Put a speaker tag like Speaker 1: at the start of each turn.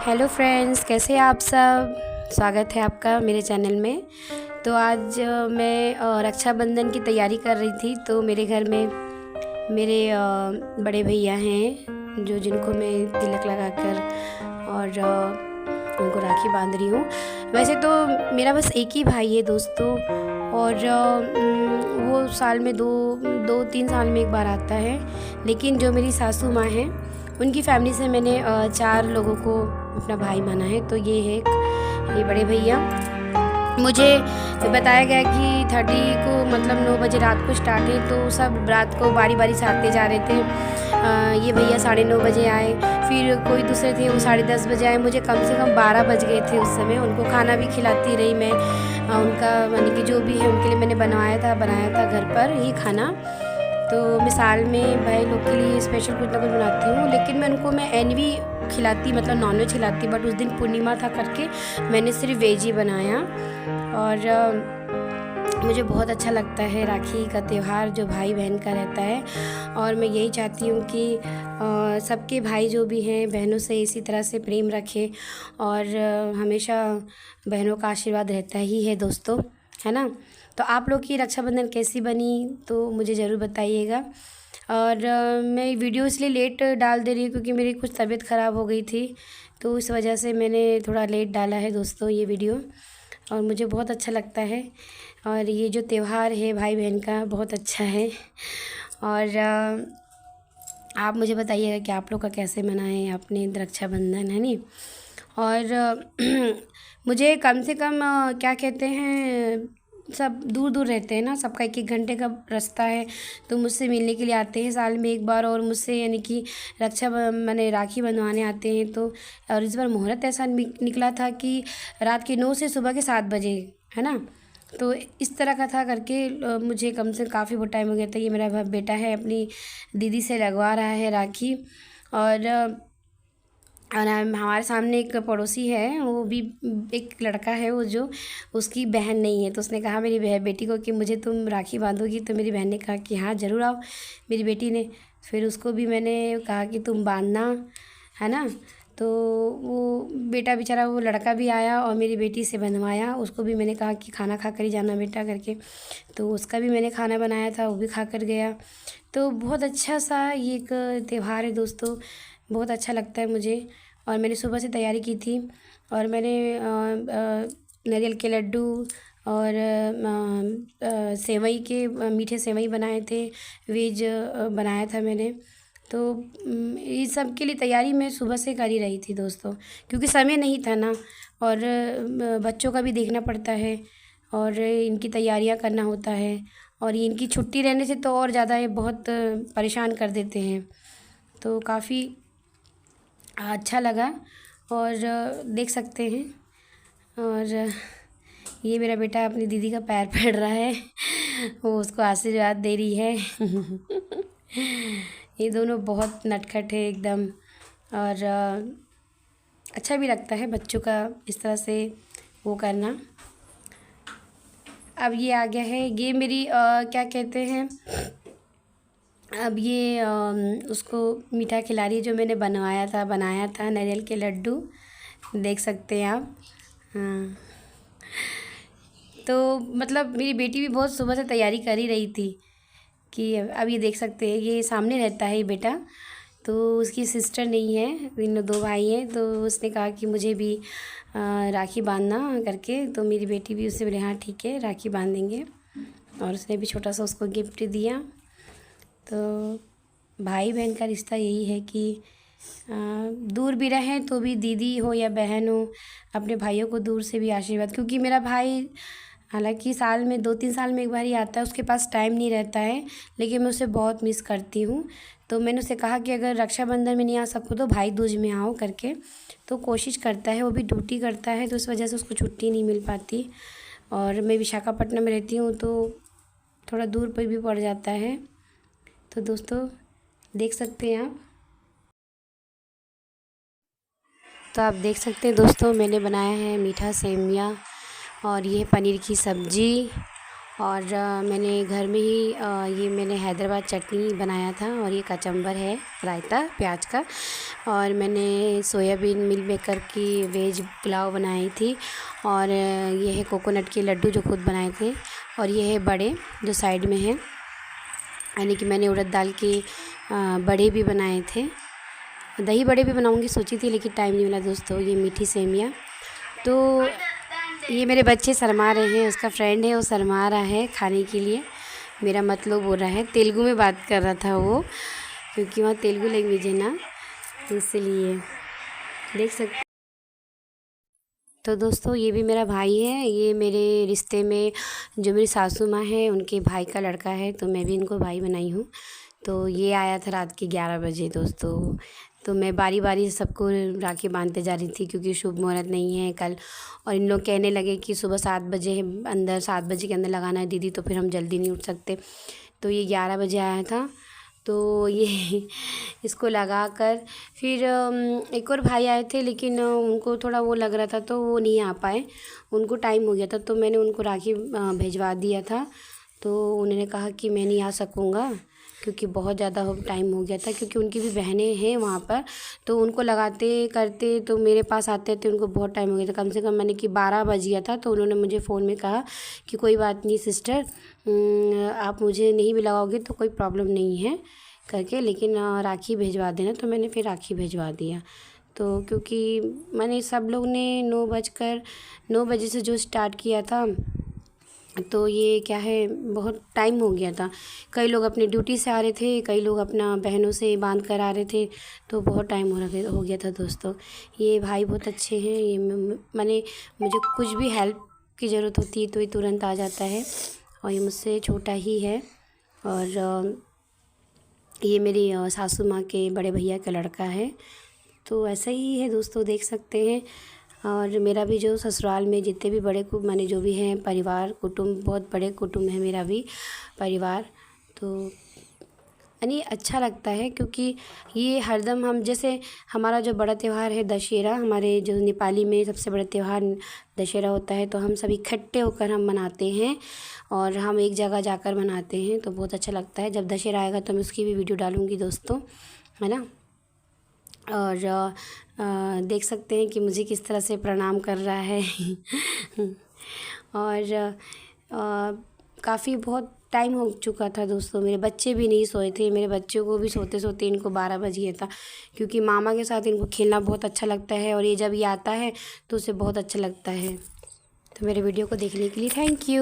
Speaker 1: Hello friends, कैसे हैं आप सब। स्वागत है आपका मेरे चैनल में। तो आज मैं रक्षाबंधन की तैयारी कर रही थी। तो मेरे घर में मेरे बड़े भैया हैं जो जिनको मैं तिलक लगाकर और उनको राखी बांध रही हूँ। वैसे तो मेरा बस एक ही भाई है दोस्तों, और वो साल में दो तीन साल में एक बार आता है। लेकिन जो मेरी सासू माँ हैं उनकी फैमिली से मैंने 4 लोगों को अपना भाई माना है। तो ये है ये बड़े भैया। मुझे बताया गया कि 30 को मतलब 9 बजे रात को स्टार्ट है। तो सब रात को बारी बारी से आते जा रहे थे। ये भैया 9:30 बजे आए, फिर कोई दूसरे थे वो 10:30 बजे आए। मुझे कम से कम 12 बज गए थे उस समय। उनको खाना भी खिलाती रही मैं। उनका यानी कि जो भी है उनके लिए मैंने बनाया था घर पर ही खाना। तो मैं साल में भाई लोग के लिए स्पेशल कुछ ना कुछ बनाती हूँ। लेकिन मैं एनी भी खिलाती, मतलब नॉनवेज खिलाती, बट उस दिन पूर्णिमा था करके मैंने सिर्फ वेज ही बनाया। और मुझे बहुत अच्छा लगता है राखी का त्यौहार जो भाई बहन का रहता है। और मैं यही चाहती हूँ कि सबके भाई जो भी हैं बहनों से इसी तरह से प्रेम रखें। और हमेशा बहनों का आशीर्वाद रहता ही है दोस्तों, है ना। तो आप लोग की रक्षाबंधन कैसी बनी तो मुझे ज़रूर बताइएगा। और मैं वीडियो इसलिए लेट डाल दे रही हूँ क्योंकि मेरी कुछ तबीयत ख़राब हो गई थी। तो इस वजह से मैंने थोड़ा लेट डाला है दोस्तों ये वीडियो। और मुझे बहुत अच्छा लगता है। और ये जो त्यौहार है भाई बहन का बहुत अच्छा है। और आप मुझे बताइएगा कि आप लोग का कैसे मनाएं आपने रक्षाबंधन, है नी। और मुझे कम से कम क्या कहते हैं, सब दूर दूर रहते हैं ना, सबका 1-1 घंटे का रास्ता है। तो मुझसे मिलने के लिए आते हैं साल में एक बार, और मुझसे यानी कि मैंने राखी बंधवाने आते हैं। तो और इस बार मुहूर्त ऐसा निकला था कि रात के 9 से सुबह के 7 बजे, है ना। तो इस तरह का था करके मुझे कम से काफ़ी बहुत टाइम हो गया था। ये मेरा बेटा है अपनी दीदी से लगवा रहा है राखी। और हमारे सामने एक पड़ोसी है, वो भी एक लड़का है वो जो उसकी बहन नहीं है। तो उसने कहा मेरी बेटी को कि मुझे तुम राखी बांधोगी। तो मेरी बहन ने कहा कि हाँ ज़रूर आओ। मेरी बेटी ने फिर उसको भी मैंने कहा कि तुम बांधना, है ना। तो वो बेटा बेचारा वो लड़का भी आया और मेरी बेटी से बंधवाया। उसको भी मैंने कहा कि खाना खा कर ही जाना बेटा करके। तो उसका भी मैंने खाना बनाया था, वो भी खा कर गया। तो बहुत अच्छा सा ये एक त्यौहार है दोस्तों, बहुत अच्छा लगता है मुझे। और मैंने सुबह से तैयारी की थी। और मैंने नारियल के लड्डू और सेवई के मीठे सेवई बनाए थे, वेज बनाया था मैंने। तो इस सब के लिए तैयारी मैं सुबह से कर ही रही थी दोस्तों, क्योंकि समय नहीं था ना। और बच्चों का भी देखना पड़ता है और इनकी तैयारियां करना होता है। और ये इनकी छुट्टी रहने से तो और ज़्यादा ये बहुत परेशान कर देते हैं। तो काफ़ी अच्छा लगा। और देख सकते हैं। और ये मेरा बेटा अपनी दीदी का पैर पड़ रहा है, वो उसको आशीर्वाद दे रही है। ये दोनों बहुत नटखट है एकदम। और अच्छा भी लगता है बच्चों का इस तरह से वो करना। अब ये आ गया है, ये मेरी क्या कहते हैं, अब ये उसको मीठा खिला रही है जो मैंने बनाया था नारियल के लड्डू, देख सकते हैं आप। हाँ, तो मतलब मेरी बेटी भी बहुत सुबह से तैयारी कर ही रही थी कि अब ये देख सकते हैं, ये सामने रहता है ये बेटा। तो उसकी सिस्टर नहीं है, इन 2 भाई हैं। तो उसने कहा कि मुझे भी राखी बांधना करके। तो मेरी बेटी भी उससे बोले हाँ ठीक है राखी बांध देंगे। और उसने भी छोटा सा उसको गिफ्ट दिया। तो भाई बहन का रिश्ता यही है कि दूर भी रहें तो भी दीदी हो या बहन हो, अपने भाइयों को दूर से भी आशीर्वाद। क्योंकि मेरा भाई हालांकि साल में 2-3 साल में एक बार ही आता है, उसके पास टाइम नहीं रहता है। लेकिन मैं उसे बहुत मिस करती हूँ। तो मैंने उसे कहा कि अगर रक्षाबंधन में नहीं आ सकूँ तो भाई दूज में आओ करके। तो कोशिश करता है, वो भी ड्यूटी करता है तो इस वजह से उसको छुट्टी नहीं मिल पाती। और मैं विशाखापट्टनम में रहती हूँ तो थोड़ा दूर पर भी पड़ जाता है। तो दोस्तों देख सकते हैं आप। तो आप देख सकते हैं दोस्तों, मैंने बनाया है मीठा सेवइयाँ, और ये पनीर की सब्ज़ी, और मैंने घर में ही ये मैंने हैदराबाद चटनी बनाया था, और ये कचम्बर है रायता प्याज का। और मैंने सोयाबीन मिल मेकर की वेज पुलाव बनाई थी। और ये है कोकोनट के लड्डू जो खुद बनाए थे। और ये है बड़े जो साइड में है, यानी कि मैंने उड़द दाल के बड़े भी बनाए थे। दही बड़े भी बनाऊंगी सोची थी, लेकिन टाइम नहीं मिला दोस्तों। ये मीठी सेमियाँ। तो ये मेरे बच्चे शर्मा रहे हैं, उसका फ्रेंड है वो शर्मा रहा है खाने के लिए, मेरा मतलब बोल रहा है। तेलुगु में बात कर रहा था वो, क्योंकि वहाँ तेलुगु लैंग्वेज है ना, इसलिए देख सकते। तो दोस्तों ये भी मेरा भाई है, ये मेरे रिश्ते में जो मेरी सासू माँ है उनके भाई का लड़का है, तो मैं भी इनको भाई बनाई हूँ। तो ये आया था रात के 11 बजे दोस्तों। तो मैं बारी बारी से सबको राखी बांधते जा रही थी, क्योंकि शुभ मुहूर्त नहीं है कल। और इन लोग कहने लगे कि सुबह 7 बजे अंदर, 7 बजे के अंदर लगाना है दीदी, तो फिर हम जल्दी नहीं उठ सकते। तो ये 11 बजे आया था, तो ये इसको लगा कर फिर एक और भाई आए थे, लेकिन उनको थोड़ा वो लग रहा था तो वो नहीं आ पाए, उनको टाइम हो गया था। तो मैंने उनको राखी भिजवा दिया था। तो उन्होंने कहा कि मैं नहीं आ सकूँगा, क्योंकि बहुत ज़्यादा टाइम हो गया था, क्योंकि उनकी भी बहनें हैं वहाँ पर। तो उनको लगाते करते तो मेरे पास आते थे उनको बहुत टाइम हो गया था, कम से कम मैंने कि 12 बज गया था। तो उन्होंने मुझे फ़ोन में कहा कि कोई बात नहीं सिस्टर, आप मुझे नहीं भी लगाओगे तो कोई प्रॉब्लम नहीं है करके, लेकिन राखी भिजवा देना। तो मैंने फिर राखी भिजवा दिया। तो क्योंकि मैंने सब लोग ने 9 बजे से जो स्टार्ट किया था, तो ये क्या है बहुत टाइम हो गया था। कई लोग अपनी ड्यूटी से आ रहे थे, कई लोग अपना बहनों से बांध कर आ रहे थे, तो बहुत टाइम हो गया था दोस्तों। ये भाई बहुत अच्छे हैं, ये मैंने मुझे कुछ भी हेल्प की ज़रूरत होती है तो ये तुरंत आ जाता है। और ये मुझसे छोटा ही है। और ये मेरी सासू माँ के बड़े भैया का लड़का है। तो ऐसा ही है दोस्तों, देख सकते हैं। और मेरा भी जो ससुराल में जितने भी बड़े माने जो भी हैं परिवार कुटुंब, बहुत बड़े कुटुंब है मेरा भी परिवार। तो यानी अच्छा लगता है, क्योंकि ये हरदम हम जैसे हमारा जो बड़ा त्यौहार है दशहरा, हमारे जो नेपाली में सबसे बड़ा त्यौहार दशहरा होता है, तो हम सभी इकट्ठे होकर हम मनाते हैं और हम एक जगह जाकर मनाते हैं, तो बहुत अच्छा लगता है। जब दशहरा आएगा तो मैं उसकी भी वीडियो डालूँगी दोस्तों, है ना। और देख सकते हैं कि मुझे किस तरह से प्रणाम कर रहा है और काफ़ी बहुत टाइम हो चुका था दोस्तों, मेरे बच्चे भी नहीं सोए थे। मेरे बच्चों को भी सोते सोते इनको 12 बज गया था, क्योंकि मामा के साथ इनको खेलना बहुत अच्छा लगता है, और ये जब ये आता है तो उसे बहुत अच्छा लगता है। तो मेरे वीडियो को देखने के लिए थैंक यू।